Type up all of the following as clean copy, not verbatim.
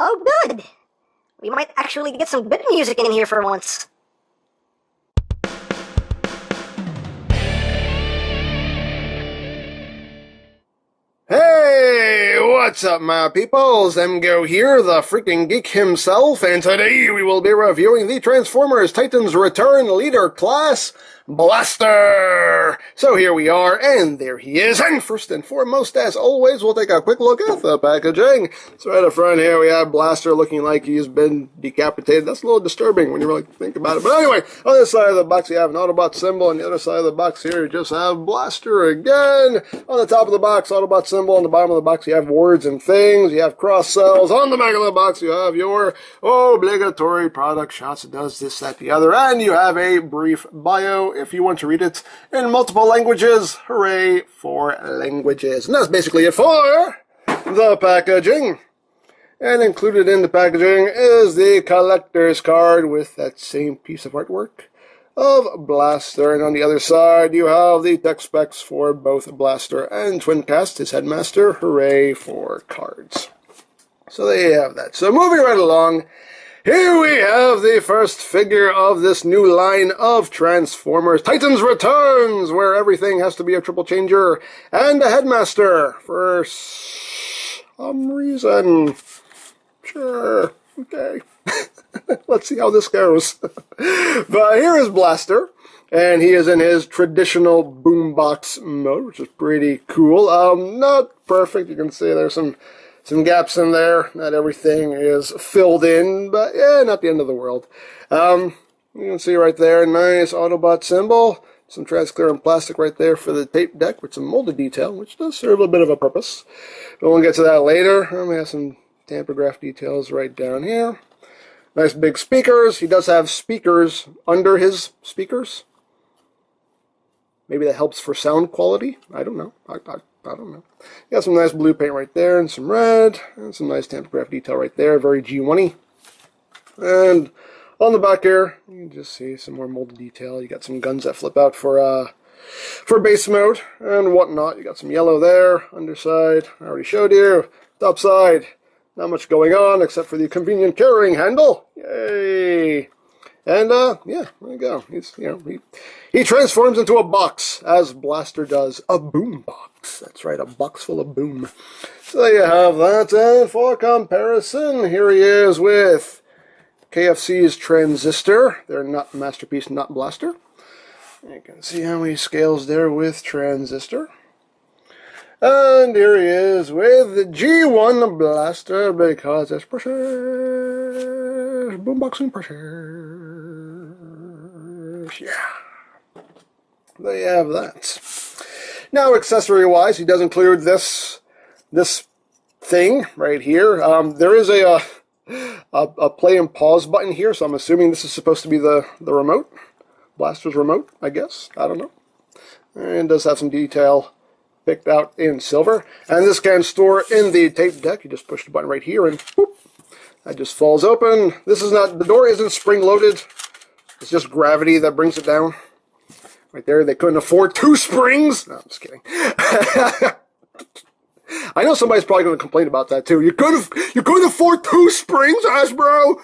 Oh, good! We might actually get some good music in here for once. Hey, what's up, my peoples? MGO here, the freaking geek himself, and today we will be reviewing the Transformers Titans Return Leader Class Blaster! So here we are, and there he is, and first and foremost, as always, we'll take a quick look at the packaging. So right up front here, we have Blaster looking like he's been decapitated. That's a little disturbing when you really think about it. But anyway, on this side of the box, you have an Autobot symbol, on the other side of the box here, you just have Blaster again. On the top of the box, Autobot symbol. On the bottom of the box, you have words and things. You have cross cells. On the back of the box, you have your obligatory product shots. It does this, that, the other. And you have a brief bio if you want to read it in multiple languages. Hooray for languages. And that's basically it for the packaging. And included in the packaging is the collector's card with that same piece of artwork of Blaster, and on the other side you have the tech specs for both Blaster and Twincast, his headmaster. Hooray for cards. So there you have that. So moving right along, here we have the first figure of this new line of Transformers Titans Returns, where everything has to be a triple changer and a headmaster for some reason. Sure, okay. Let's see how this goes. But here is Blaster, and he is in his traditional boombox mode, which is pretty cool. Not perfect. You can see there's some gaps in there. Not everything is filled in, but yeah, not the end of the world. You can see right there, nice Autobot symbol. Some transparent plastic right there for the tape deck with some molded detail, which does serve a bit of a purpose. But we'll get to that later. We have some tamper graph details right down here. Nice big speakers. He does have speakers under his speakers. Maybe that helps for sound quality. I don't know. I don't know. Got some nice blue paint right there and some red. And some nice tamper graph detail right there. Very G1-y. And on the back here, you can just see some more molded detail. You got some guns that flip out for base mode and whatnot. You got some yellow there. Underside, I already showed you. Top side. Not much going on except for the convenient carrying handle. Yay! And yeah, there you go. He transforms into a box, as Blaster does. A boom box. That's right, a box full of boom. So there you have that. And for comparison, here he is with KFC's Transistor. They're not Masterpiece, not Blaster. You can see how he scales there with Transistor. And here he is with the G1 Blaster, because there's pressure, boomboxing pressure. Yeah. There you have that. Now, accessory-wise, he does include this thing right here. There is a play and pause button here, so I'm assuming this is supposed to be the remote. Blaster's remote, I guess. I don't know. And it does have some detail picked out in silver, and this can store in the tape deck. You just push the button right here and boop, that just falls open. This is not, the door isn't spring loaded, it's just gravity that brings it down. Right there, they couldn't afford 2 springs. No, I'm just kidding. I know somebody's probably going to complain about that too. You couldn't afford 2 springs, Hasbro.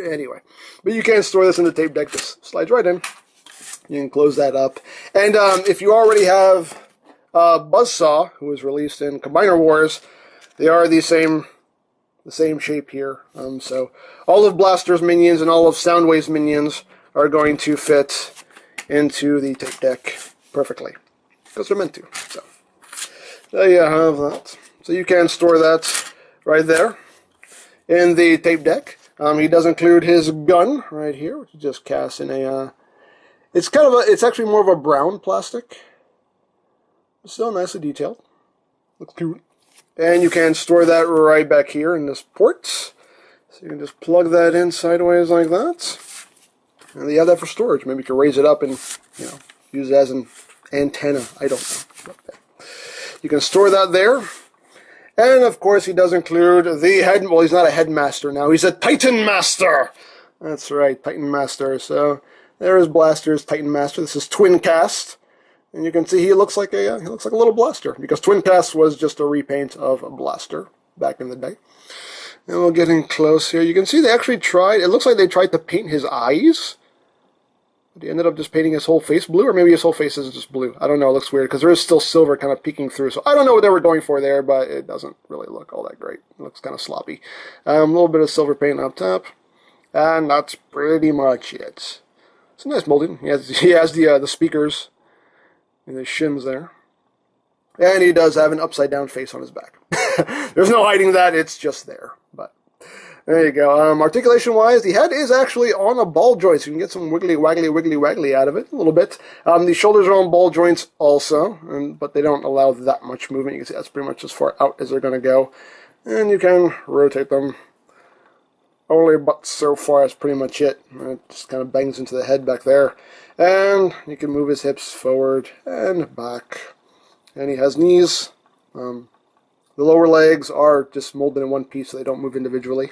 Anyway, but you can store this in the tape deck. Just slides right in. You can close that up, and if you already have Buzzsaw, who was released in Combiner Wars, they are the same shape here. So all of Blaster's minions and all of Soundwave's minions are going to fit into the tape deck perfectly, because they're meant to. So there you have that. So you can store that right there in the tape deck. He does include his gun right here, which is just cast in a. It's actually more of a brown plastic. Still nicely detailed. Looks cute. And you can store that right back here in this port. So you can just plug that in sideways like that. And you have that for storage. Maybe you can raise it up and, use it as an antenna. I don't know. You can store that there. And of course he does include the head, well, he's not a headmaster now. He's a Titan Master. That's right, Titan Master. So there is Blaster's Titan Master. This is Twincast. And you can see he looks like a little Blaster, because Twincast was just a repaint of a Blaster back in the day. And we'll get in close here. You can see they actually tried, it looks like they tried to paint his eyes. But he ended up just painting his whole face blue, or maybe his whole face is just blue. I don't know, it looks weird, because there is still silver kind of peeking through. So I don't know what they were going for there, but it doesn't really look all that great. It looks kind of sloppy. A little bit of silver paint up top. And that's pretty much it. It's a nice molding. He has the speakers and the shims there. And he does have an upside-down face on his back. There's no hiding that, it's just there. But there you go. Articulation-wise, the head is actually on a ball joint, so you can get some wiggly, waggly out of it a little bit. The shoulders are on ball joints also, but they don't allow that much movement. You can see that's pretty much as far out as they're going to go. And you can rotate them only but so far. That's pretty much it. It just kind of bangs into the head back there. And you can move his hips forward and back. And he has knees. The lower legs are just molded in one piece, so they don't move individually.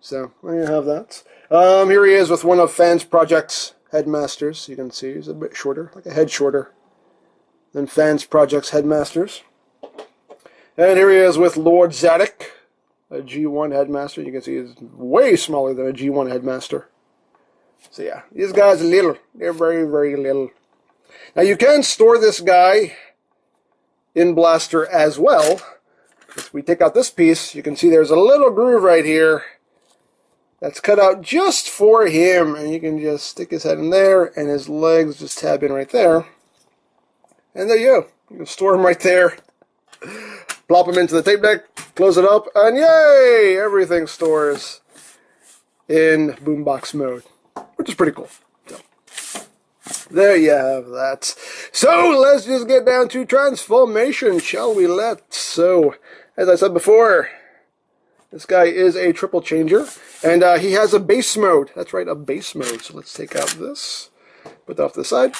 So, there you have that. Here he is with one of Fans Project's headmasters. You can see he's a bit shorter, like a head shorter than Fans Project's headmasters. And here he is with Lord Zadok, a G1 headmaster. You can see he's way smaller than a G1 headmaster. So yeah, these guys are little. They're very, very little. Now you can store this guy in Blaster as well. If we take out this piece, you can see there's a little groove right here that's cut out just for him. And you can just stick his head in there and his legs just tab in right there. And there you go. You can store him right there. Plop him into the tape deck, close it up, and yay! Everything stores in boombox mode, which is pretty cool. So, there you have that. So, let's just get down to transformation, shall we? So, as I said before, this guy is a triple changer, and he has a base mode. That's right, a base mode. So let's take out this, put that off to the side,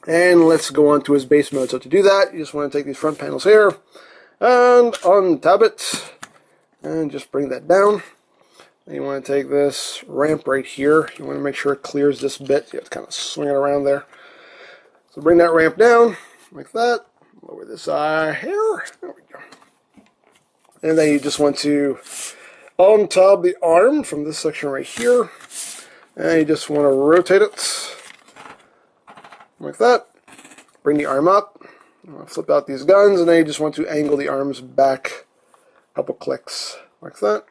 and let's go on to his base mode. So to do that, you just want to take these front panels here, and untab it, and just bring that down. And you want to take this ramp right here. You want to make sure it clears this bit. You have to kind of swing it around there. So bring that ramp down, like that. Lower this eye here. There we go. And then you just want to untab the arm from this section right here. And you just want to rotate it, like that. Bring the arm up. Flip out these guns, and then you just want to angle the arms back a couple clicks, like that.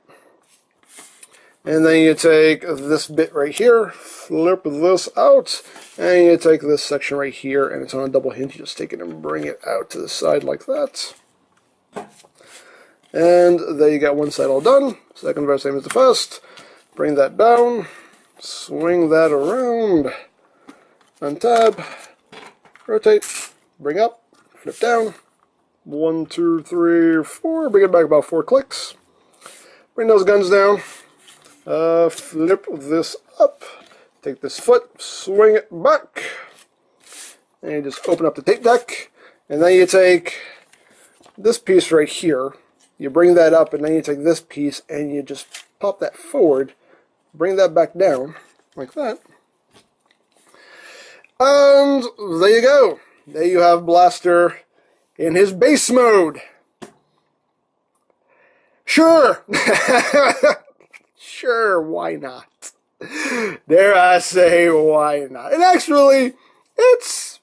And then you take this bit right here, flip this out, and you take this section right here, and it's on a double hinge. You just take it and bring it out to the side like that. And there you got one side all done. Second verse, same as the first. Bring that down, swing that around, untab, rotate, bring up, flip down, 1, 2, 3, 4, bring it back about 4 clicks. Bring those guns down, flip this up, take this foot, swing it back, and you just open up the tape deck, and then you take this piece right here, you bring that up, and then you take this piece, and you just pop that forward, bring that back down, like that, and there you go. There you have Blaster in his base mode. Sure. Sure, why not? Dare I say, why not? And actually, it's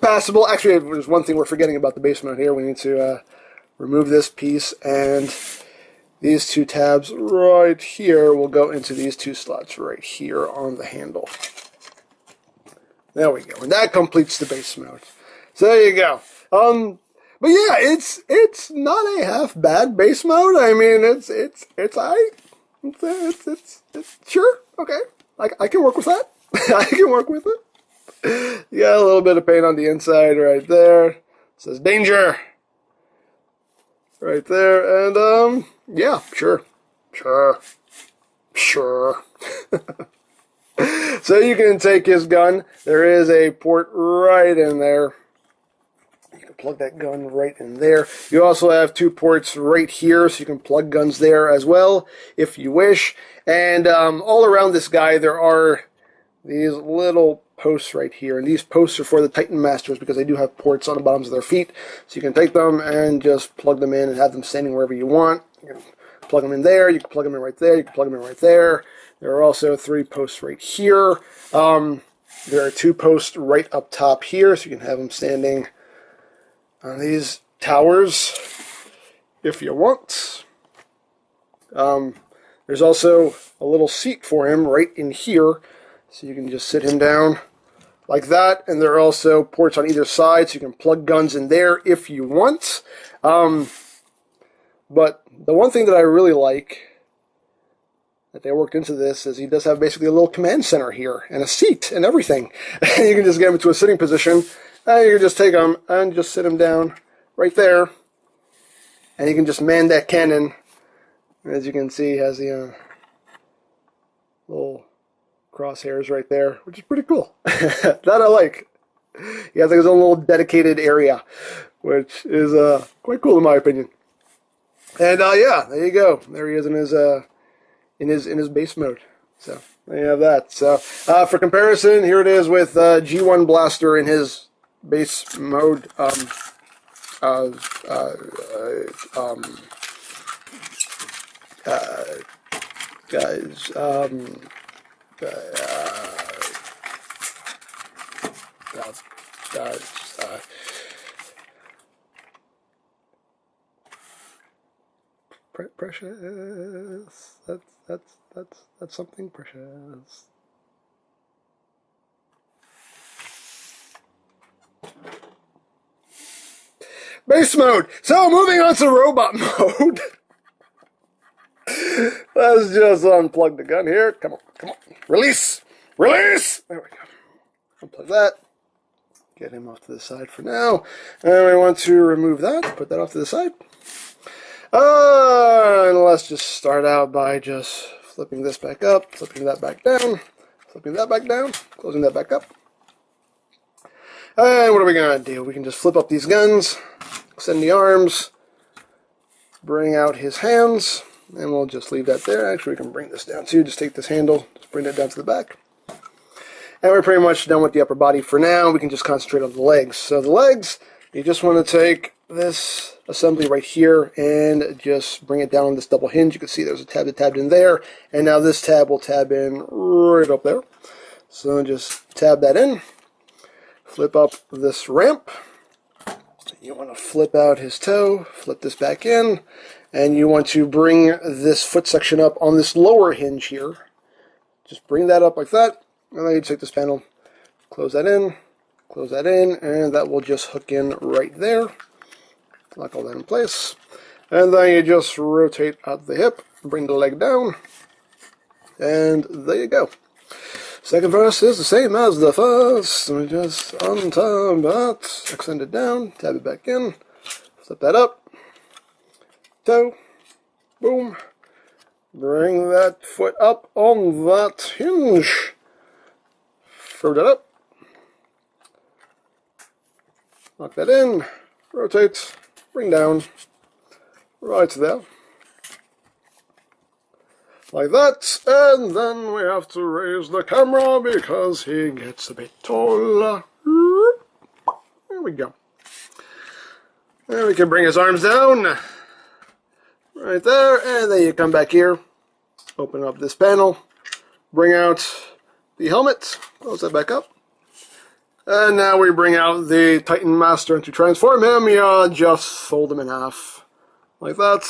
passable. Actually, there's one thing we're forgetting about the base mode here. We need to remove this piece, and these two tabs right here will go into these two slots right here on the handle. There we go, and that completes the base mode. So there you go. But yeah, it's not a half bad base mode. I mean, it's sure, okay. I can work with that. I can work with it. You got a little bit of paint on the inside right there. It says danger right there, and yeah, sure. So you can take his gun. There is a port right in there. You can plug that gun right in there. You also have 2 ports right here, so you can plug guns there as well, if you wish. And all around this guy, there are these little posts right here. And these posts are for the Titan Masters, because they do have ports on the bottoms of their feet. So you can take them and just plug them in and have them standing wherever you want. You can plug them in there, you can plug them in right there, you can plug them in right there. There are also 3 posts right here. There are 2 posts right up top here, so you can have them standing on these towers if you want. There's also a little seat for him right in here, so you can just sit him down like that. And there are also ports on either side, so you can plug guns in there if you want. But the one thing that I really like that they worked into this is he does have basically a little command center here and a seat and everything. You can just get him into a sitting position, and you can just take him and just sit him down right there, and you can just man that cannon. As you can see, he has the little crosshairs right there, which is pretty cool. That I like. He has like his own little dedicated area, which is quite cool in my opinion. And yeah, there you go. There he is in his base mode. So there you have that. So for comparison, here it is with G1 Blaster in his base mode. Guys, precious. That's something precious. Base mode. So moving on to robot mode. Let's just unplug the gun here. Come on, come on. Release! Release! There we go. Unplug that. Get him off to the side for now. And we want to remove that. Put that off to the side. And let's just start out by just flipping this back up, flipping that back down, flipping that back down, closing that back up. And what are we going to do? We can just flip up these guns, extend the arms, bring out his hands, and we'll just leave that there. Actually, we can bring this down too. Just take this handle, just bring that down to the back. And we're pretty much done with the upper body for now. We can just concentrate on the legs. So the legs, you just want to take this assembly right here and just bring it down on this double hinge. You can see there's a tab that tabbed in there. And now this tab will tab in right up there. So just tab that in. Flip up this ramp. You want to flip out his toe, flip this back in, and you want to bring this foot section up on this lower hinge here. Just bring that up like that, and then you take this panel, close that in, and that will just hook in right there. Lock all that in place. And then you just rotate out the hip, bring the leg down, and there you go. Second verse is the same as the first. We just untab that, extend it down, tab it back in, flip that up, toe, boom, bring that foot up on that hinge, throw that up, lock that in, rotate, bring down, right there. Like that, and then we have to raise the camera because he gets a bit taller. There we go. And we can bring his arms down. Right there, and then you come back here, open up this panel, bring out the helmet, close that back up. And now we bring out the Titan Master, and to transform him, you just fold him in half. Like that.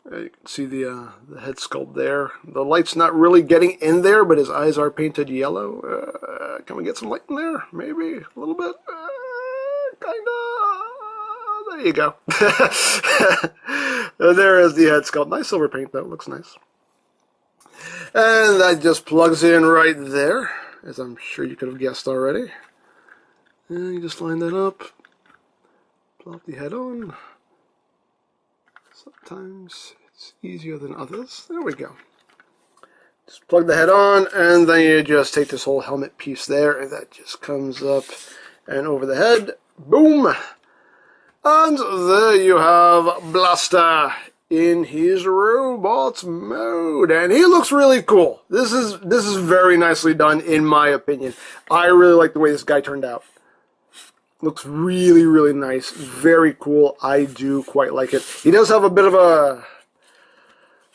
You can see the head sculpt there. The light's not really getting in there, but his eyes are painted yellow. Can we get some light in there? Maybe a little bit. Kinda. There you go. There is the head sculpt. Nice silver paint though. Looks nice. And that just plugs in right there, as I'm sure you could have guessed already. And you just line that up. Plop the head on. Sometimes it's easier than others. There we go. Just plug the head on, and then you just take this whole helmet piece there, and that just comes up and over the head. Boom! And there you have Blaster in his robot mode, and he looks really cool. This is very nicely done, in my opinion. I really like the way this guy turned out. Looks really, really nice. Very cool. I do quite like it. He does have a bit of a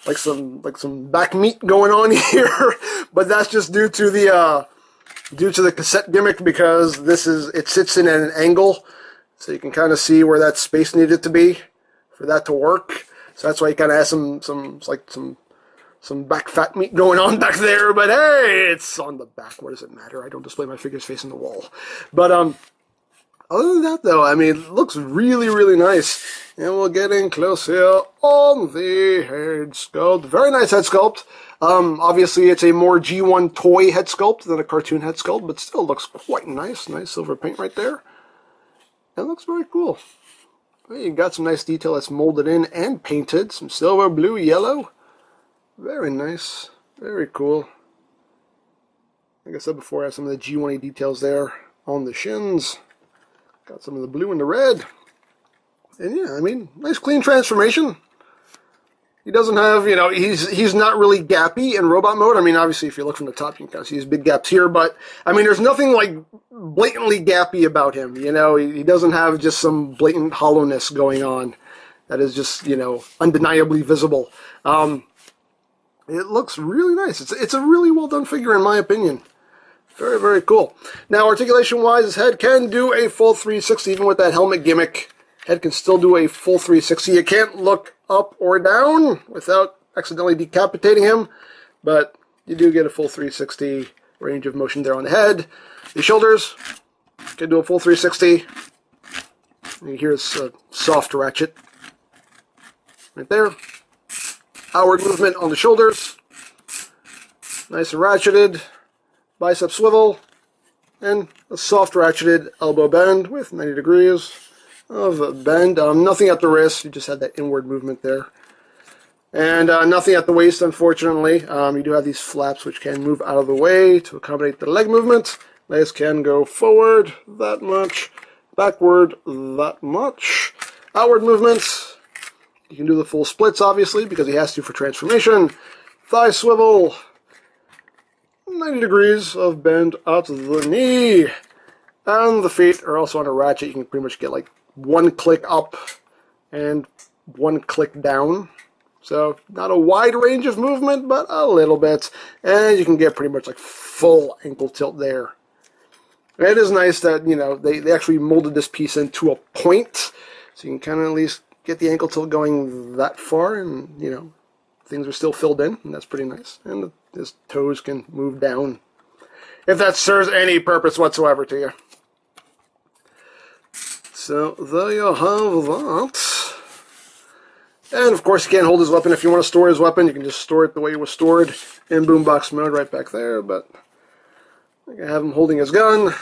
like some back meat going on here, but that's just due to the cassette gimmick, because it sits in at an angle, so you can kind of see where that space needed to be for that to work. So that's why he kind of has some back fat meat going on back there. But hey, it's on the back. What does it matter? I don't display my figures facing the wall. But other than that, though, I mean, it looks really, really nice. And we'll get in close here on the head sculpt. Very nice head sculpt. Obviously, it's a more G1 toy head sculpt than a cartoon head sculpt, but still looks quite nice. Nice silver paint right there. It looks very cool. You got some nice detail that's molded in and painted. Some silver, blue, yellow. Very nice. Very cool. Like I said before, I have some of the G1 details there on the shins. Got some of the blue and the red. And yeah, I mean, nice clean transformation. He doesn't have, he's not really gappy in robot mode. I mean, obviously, if you look from the top, you can kind of see his big gaps here. But, I mean, there's nothing, like, blatantly gappy about him. He doesn't have just some blatant hollowness going on that is just, undeniably visible. It looks really nice. It's a really well-done figure, in my opinion. Very, very cool. Now, articulation-wise, his head can do a full 360, even with that helmet gimmick. Head can still do a full 360. You can't look up or down without accidentally decapitating him, but you do get a full 360 range of motion there on the head. The shoulders can do a full 360. And here's a soft ratchet right there. Outward movement on the shoulders. Nice and ratcheted. Bicep swivel. And a soft ratcheted elbow bend with 90 degrees of bend. Nothing at the wrist. You just had that inward movement there. And nothing at the waist, unfortunately. You do have these flaps which can move out of the way to accommodate the leg movement. Legs can go forward that much. Backward that much. Outward movements. You can do the full splits, obviously, because he has to for transformation. Thigh swivel. 90 degrees of bend out to the knee. And the feet are also on a ratchet. You can pretty much get like one click up and one click down. So not a wide range of movement, but a little bit. And you can get pretty much like full ankle tilt there. It is nice that, they actually molded this piece into a point. So you can kind of at least get the ankle tilt going that far, and, things are still filled in, and that's pretty nice. And his toes can move down, if that serves any purpose whatsoever to you. So there you have that. And of course, you can't hold his weapon. If you want to store his weapon, you can just store it the way it was stored in boombox mode right back there. But I can have him holding his gun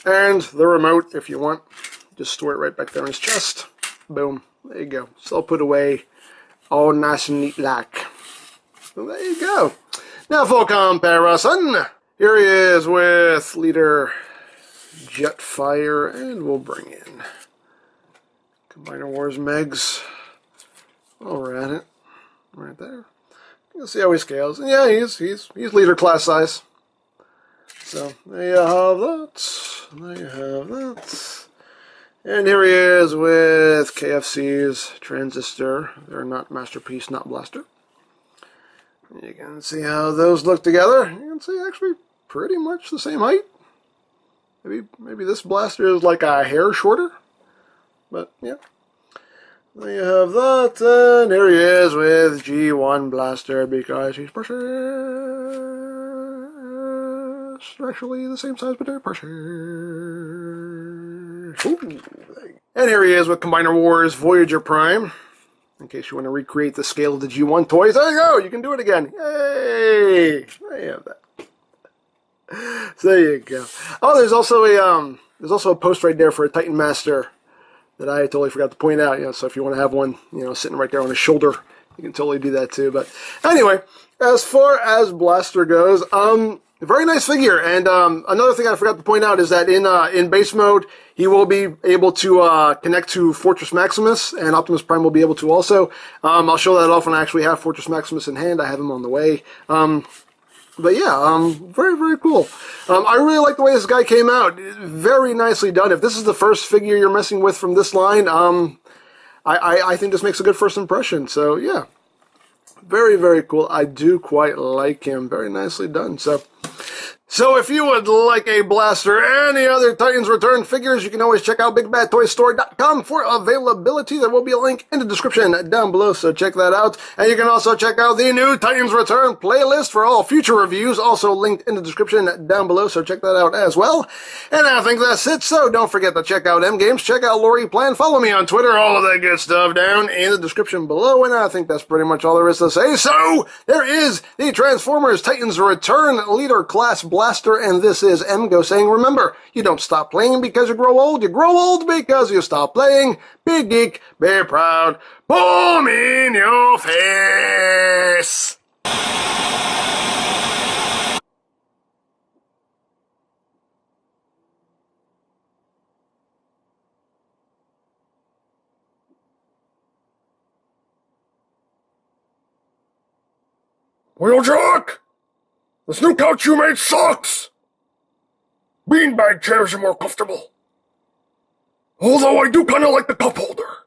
and the remote if you want. Just store it right back there in his chest. Boom. There you go. It's all put away, all nice and neat like. So there you go. Now for comparison, here he is with Leader Jetfire, and we'll bring in Combiner Wars Megs. While we're at it, right there. You can see how he scales. And yeah, he's Leader class size. So there you have that. There you have that. And here he is with KFC's Transistor. They're not Masterpiece, not Blaster. You can see how those look together. You can see actually pretty much the same height. Maybe this Blaster is like a hair shorter. But yeah. There you have that. And here he is with G1 Blaster, because he's precious. They're actually the same size, but they're precious. Ooh. And here he is with Combiner Wars Voyager Prime. In case you want to recreate the scale of the G1 toys, there you go! You can do it again! Yay! There you have that. So there you go. Oh, there's also a post right there for a Titan Master that I totally forgot to point out. So if you want to have one, sitting right there on his shoulder, you can totally do that too. But anyway, as far as Blaster goes, very nice figure. And another thing I forgot to point out is that in base mode, he will be able to connect to Fortress Maximus, and Optimus Prime will be able to also. I'll show that off when I actually have Fortress Maximus in hand. I have him on the way. But yeah, very, very cool. I really like the way this guy came out. Very nicely done. If this is the first figure you're messing with from this line, I think this makes a good first impression. So yeah, very, very cool. I do quite like him. Very nicely done. So if you would like a Blaster or any other Titans Return figures, you can always check out BigBadToyStore.com for availability. There will be a link in the description down below, so check that out. And you can also check out the new Titans Return playlist for all future reviews, also linked in the description down below, so check that out as well. And I think that's it, so don't forget to check out M-Games, check out Lori Plan, follow me on Twitter, all of that good stuff down in the description below, and I think that's pretty much all there is to say. So, there is the Transformers Titans Return Leader Class Blaster, and this is MGO saying, remember, you don't stop playing because you grow old because you stop playing. Be geek, be proud, boom in your face! Wheeljack! This new couch you made sucks! Beanbag chairs are more comfortable. Although I do kinda like the cup holder.